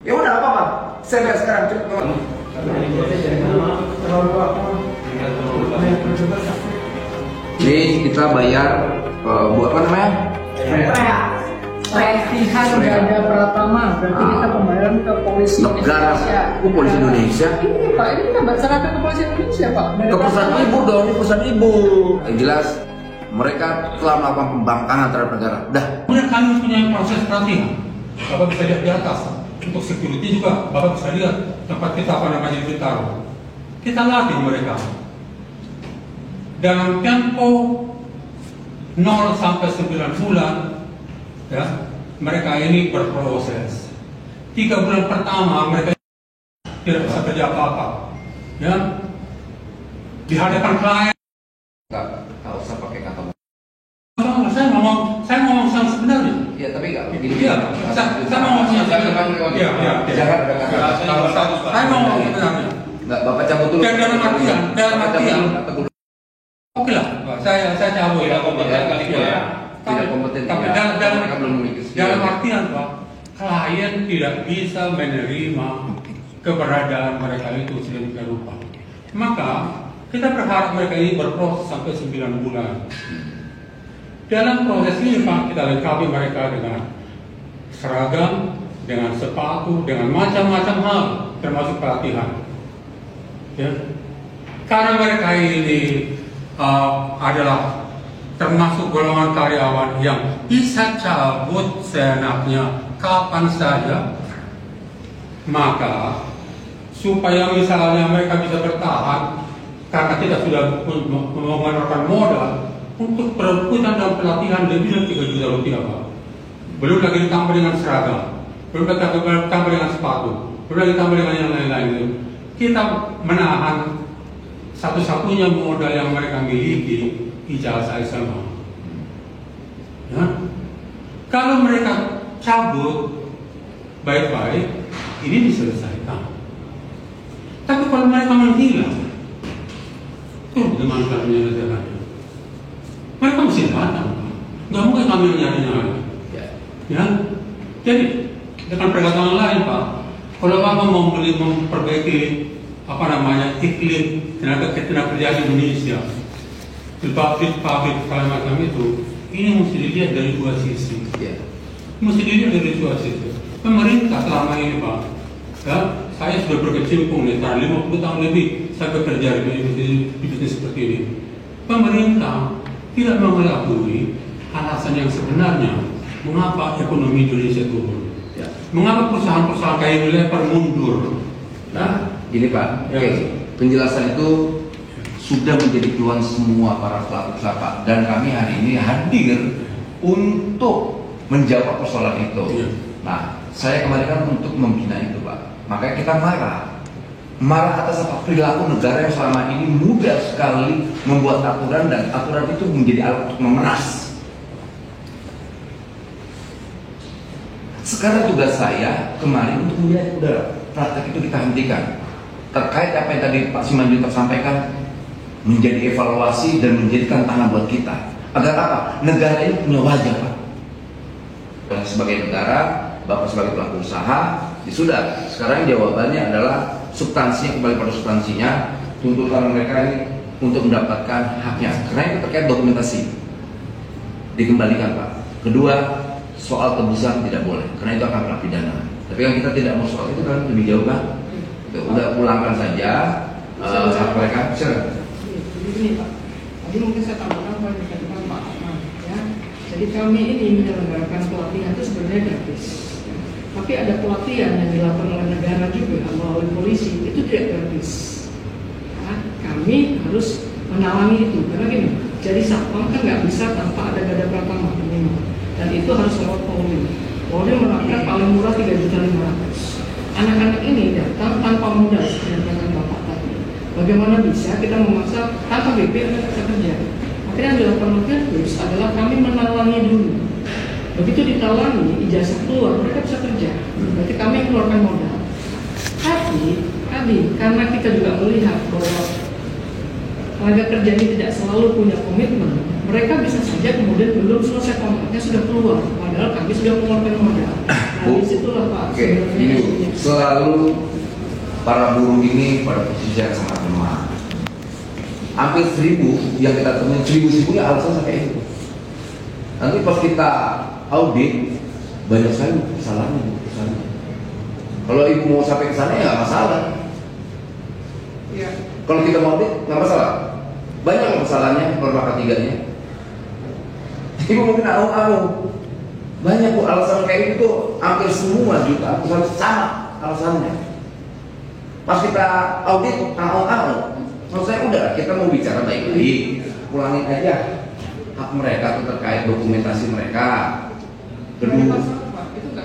Ya udah apa-apa. Saya bayar sekarang cepet. Ini kita bayar buat apa namanya? Pelatihan Gada Pratama, berarti kita pembayaran ke polisi negara, Indonesia. polisi Indonesia. Ini Pak, ini kita serahkan ke polisi Indonesia Pak. Ke perusahaan ibu dong, ini perusahaan ibu. Yang jelas mereka telah melakukan pembangkangan terhadap negara. Dah. Kemudian kami punya proses pelatihan. Bapak bisa lihat di atas. Untuk security juga, Bapak bisa lihat tempat kita ditaruh. Kita latih mereka dalam tempo 0 sampai 9 bulan. Ya, mereka ini berproses. 3 bulan pertama mereka tidak bisa kerja apa-apa. Ya, di hadapan klien. Nggak usah pakai kata. Saya ngomong yang sebenarnya. Ya tapi nggak begini. Iya, saya ngomong yang sebenarnya. Iya. Jangan ada kata. Saya ngomong yang sebenarnya. Nggak, Bapak cabut dulu. Dan dalam artian. Oke lah, saya cabut. Tidak kompeten ya. Tidak kompeten. Tapi dalam artian Pak, klien tidak bisa menerima keberadaan mereka itu sedemikian rupa. Maka kita berharap mereka ini berproses sampai 9 bulan. Dalam proses ini Pak, kita lengkapi mereka dengan seragam, dengan sepatu, dengan macam-macam hal, termasuk pelatihan. Ya. Karena mereka ini adalah termasuk golongan karyawan yang bisa cabut seenaknya kapan saja, maka supaya misalnya mereka bisa bertahan, karena kita sudah mengeluarkan modal untuk perekrutan dan pelatihan lebih dari 3 juta rupiah Pak. Belum lagi ditambah dengan seragam, belum lagi ditambah dengan sepatu, belum lagi ditambah dengan yang lain-lain. Kita menahan satu-satunya modal yang mereka miliki, ijazah SMA. Ya? Kalau mereka cabut baik-baik, ini diselesaikan. Tapi kalau mereka menghilang, itu bagaimana cara menyelesaikannya? Mereka mesti datang, nggak mungkin kami mencari-nyari. Ya, jadi dengan perkataan lain Pak, kalau Bapak mau memperbaiki iklim tenaga kerja di Indonesia, di pabrik macam itu, ini mesti dilihat dari 2 sisi. Mesti dilihat dari 2 sisi. Pemerintah selama ini Pak, ya, saya sudah berkecimpung nih, 50 tahun lebih saya bekerja di bisnis seperti ini. Pemerintah tidak mengetahui alasan yang sebenarnya mengapa ekonomi Indonesia turun. Mengapa perusahaan-perusahaan kayak Unilever mundur. Nah, gini Pak, penjelasan itu sudah menjadi keluhan semua para pelaku usaha Pak, dan kami hari ini hadir untuk menjawab persoalan itu. Nah, saya kemarin kan untuk membina itu Pak, makanya kita marah atas apa perilaku negara yang selama ini mudah sekali membuat aturan, dan aturan itu menjadi alat untuk memeras. Sekarang tugas saya kemarin untuk melihat udara praktek itu kita hentikan. Terkait apa yang tadi Pak Simanjuntak sampaikan, menjadi evaluasi dan menjadikan tantangan buat kita. Agar apa? Negara ini punya wajah Pak. Sebagai negara, Bapak sebagai pelaku usaha, ya sudah. Sekarang jawabannya adalah substansinya, kembali pada substansinya. Tuntutan mereka ini untuk mendapatkan haknya. Karena itu terkait dokumentasi, dikembalikan Pak. Kedua, soal tebusan tidak boleh, karena itu akan kena pidana. Tapi kan kita tidak mau soal itu kan lebih jauh Pak. Udah pulangkan saja hak mereka. Silakan. Begini Pak, tadi mungkin saya tambahkan apa yang dikatakan Pak Ahmad, ya. Jadi kami ini menyelenggarakan pelatihan itu sebenarnya gratis. Tapi ada pelatihan yang dilakukan oleh negara juga, oleh polisi, itu tidak gratis. Nah, kami harus menalangi itu, karena gini, jadi satpam kan nggak bisa tanpa ada Gada Pratama minimal. Dan itu harus lewat Polri. Polri menerapkan paling murah 3.500.000. Anak-anak ini datang tanpa modal seperti yang Bapak tadi. Bagaimana bisa kita memaksa tanpa BP mereka bisa kerja? Akhirnya yang dilakukan oleh Firdaus adalah kami menalangi dulu. Begitu ditalangi, ijazah keluar, mereka bisa kerja. Berarti kami yang keluarkan modal. Tapi karena kita juga melihat bahwa tenaga kerja ini tidak selalu punya komitmen, mereka bisa saja kemudian belum selesai kontraknya sudah keluar, padahal kami sudah mengeluarkan modal. Nah, disitulah Pak. Oke, ini selalu para buruh ini pada posisi yang sangat lemah. Hampir 1000 yang kita temuin, 1000 alasan kayak itu. Nanti pas kita audit, banyak sekali kesalahannya. Kalau ibu mau sampai ke sana ya nggak masalah. Ya. Kalau kita mau audit nggak masalah. Banyak kesalahannya norma ketiganya. Ibu mungkin au-au. Banyak kok alasan kayak gitu, hampir semua juta alasan sama alasannya. Pas kita audit au-au. Maksud saya udah kita mau bicara baik-baik, pulangin aja hak mereka terkait dokumentasi mereka. Kedua,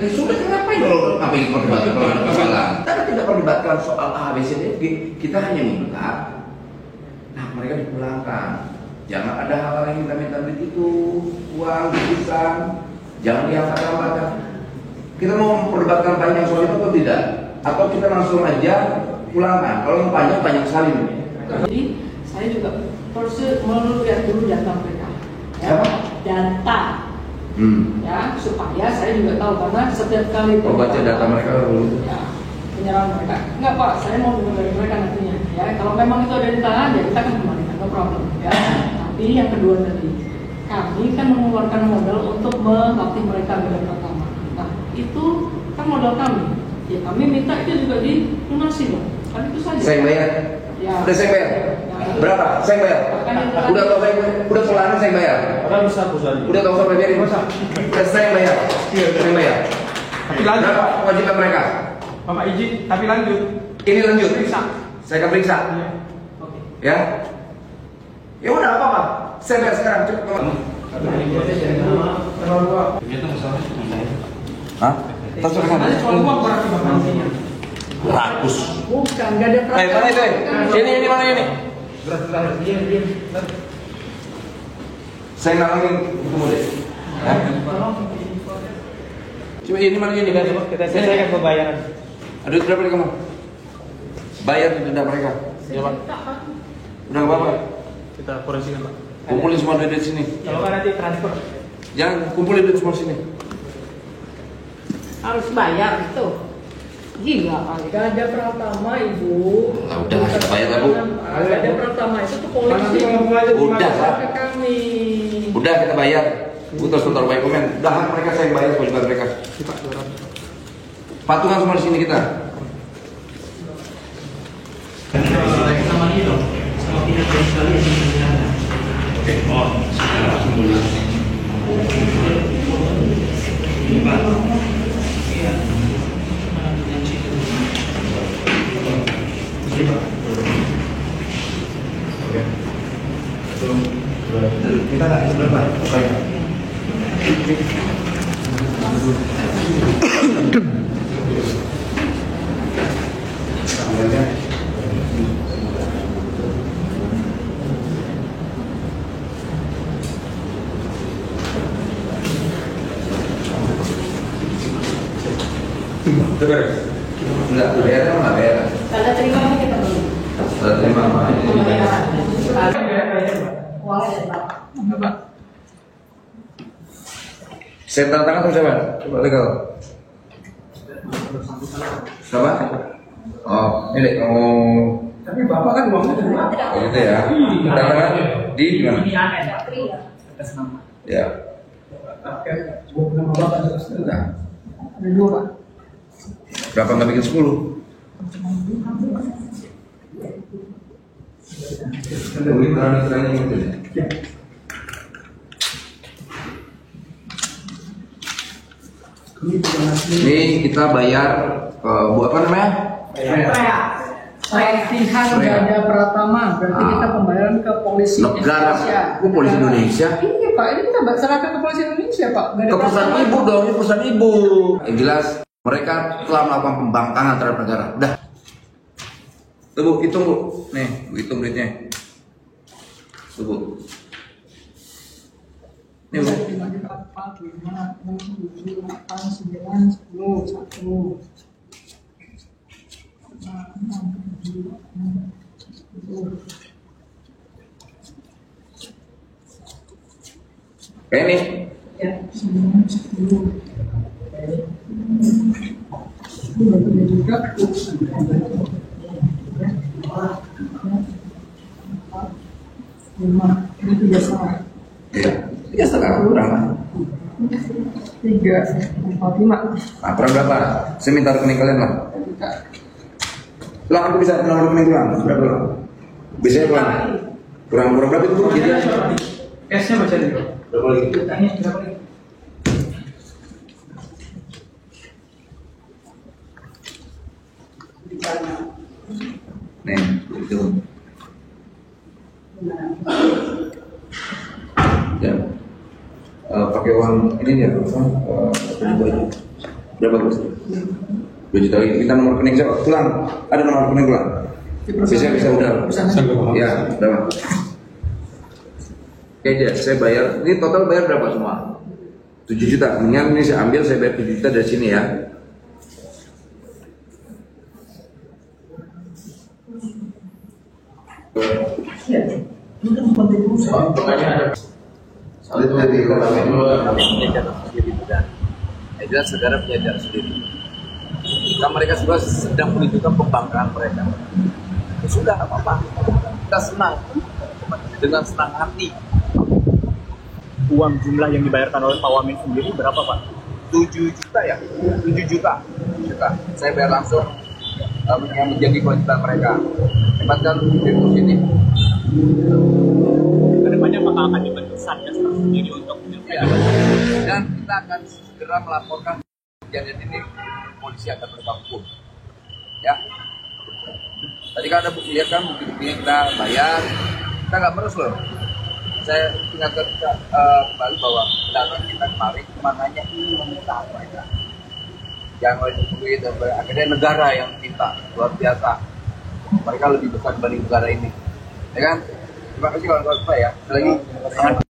ya sudah kenapa kalau apa yang perdebatkan kalau ada kesalahan? Kita tidak perdebatkan soal A, B, C, D, F, G. Kita hanya minta, nah mereka dipulangkan. Jangan ada hal-hal yang minta-minta duit itu, uang, lukisan, jangan dihambat-hambatkan. Kita mau memperdebatkan panjang soal itu atau tidak? Atau kita langsung aja pulangkan? Kalau yang panjang sekali nih. Jadi saya juga harus melihat dulu data mereka, ya, data, ya, supaya saya juga tahu karena setiap kali baca data mereka dulu. Ya, penyerahan mereka. Enggak Pak, saya mau dengar dari mereka nantinya. Ya, kalau memang itu ada di tangan, ya kita akan kembalikan, no problem. Ya, tapi yang kedua tadi, kami kan mengeluarkan modal untuk melatih mereka dari pertama. Nah, itu kan modal kami. Ya, kami minta itu juga dilunasi dong. Kan itu saja. Saya bayar. Ya. Udah saya bayar. Berapa? Saya bayar. Udah tahu saya udah pulangin saya bayar. Udah tahu saya bayarin. Saya bayar. Saya bayar. Tapi lanjut. Berapa kewajiban mereka? Bapak izin, tapi lanjut. Ini lanjut. Periksa. Saya akan periksa. Oke. Ya. Ya udah apa-apa. Saya bayar sekarang. Cukup. Hah? Terserah. Kalau uang berarti Bapak isinya. Rakus. Bukan, nggak ada Mana itu? Ini mana ini? Saya ngalangin ketemu deh. Coba ini mana ini? Kita selesaikan pembayaran. Ada berapa nih kamu? Bayar denda mereka. Ya Pak. Udah nggak apa-apa. Kita koreksikan Pak. Kumpulin semua duit di sini. Kalau nggak nanti transfer. Jangan kumpulin duit semua sini. Harus bayar itu. Gila kali. Gada Pratama Ibu. Nah, udah kita bayar lah Bu. Gada Pratama itu tuh polisi. Udah Pak. Ke kami. Udah kita bayar. Terus bentar baik komen. Udah hak mereka saya bayar kewajiban mereka. Patungan semua di sini kita. Sama ini dong. Sama pihak yang sekali yang menjaga. Oke. Oh. Iya. Kita nggak seberapa? Enggak, bayarnya nggak bayar. Tanda terima kita dulu. Tanda terima mah ini dibayar. Uangnya dari Bapak. Saya tanda tangan sama siapa? Coba legal. Siapa? Oh, ini deh kamu. Tapi Bapak kan uangnya dari mana? Oh, gitu ya. Tanda tangan di mana? Ya. Nah, Ada dua Pak. berapa nggak bikin 10? Mitra-mitranya gitu ya. Ini kita bayar buat apa namanya? Pelatihan Gada Pratama, berarti kita pembayaran ke polisi Negara, Indonesia. kok polisi Indonesia? Iya Pak, ini kita serahkan ke polisi Indonesia Pak. Gada Ke perusahaan Pratama. ibu dong, ini perusahaan ibu. Yang jelas mereka telah melakukan pembangkangan terhadap negara. Udah. Tuh Bu, hitung Bu. Nih, Bu hitung duitnya. Tuh Bu. Nih Bu. 4, 5, 6, 7, 8, 9, 10, 1. Ini Ya, semua 10. Juga lima, ini 3,5. ya, 3,5 berapa? 3,45. Nah, kurang berapa? Saya minta rekening kalian lah. Lah, aku bisa nomor rekening kurang berapa? Biasanya kurang berapa itu jadi? S-nya baca dulu. Berapa lagi? Tanya berapa lagi? Nih, itu. Ya. Pakai uang ini ya, berapa bos? 2 juta lagi. Minta nomor rekening saya. Pulang. Ada nomor rekening pulang. Bisa udah. Ya, berapa? Oke aja, saya bayar. Ini total bayar berapa semua? 7 juta. Mendingan ini saya ambil, saya bayar 7 juta dari sini ya. Itu dari dan saudara punya cara sendiri. Kan mereka sudah sedang menunjukkan pembangkangan mereka. Ya sudah, nggak apa-apa. Kita senang dengan senang hati. Uang jumlah yang dibayarkan oleh Pak Wamen sendiri berapa, Pak? 7 juta ya? 7 juta. Saya bayar langsung yang menjadi kewajiban mereka. Hebat kan virus ini. Kedepannya apakah akan dibentuk satgas tersendiri untuk Ya. Dan kita akan segera melaporkan kejadian ini ke polisi akan bertanggung hukum. Ya. Tadi kan ada bukti, lihat kan bukti-buktinya kita bayar, kita nggak meres loh. Saya ingatkan kembali bahwa kedatangan kita kemarin cuma hanya ingin meminta mereka. Yang oleh Jokowi dan akhirnya negara yang minta, luar biasa. Mereka lebih besar dibanding negara ini, ya kan? Terima kasih kawan-kawan saya. Lagi.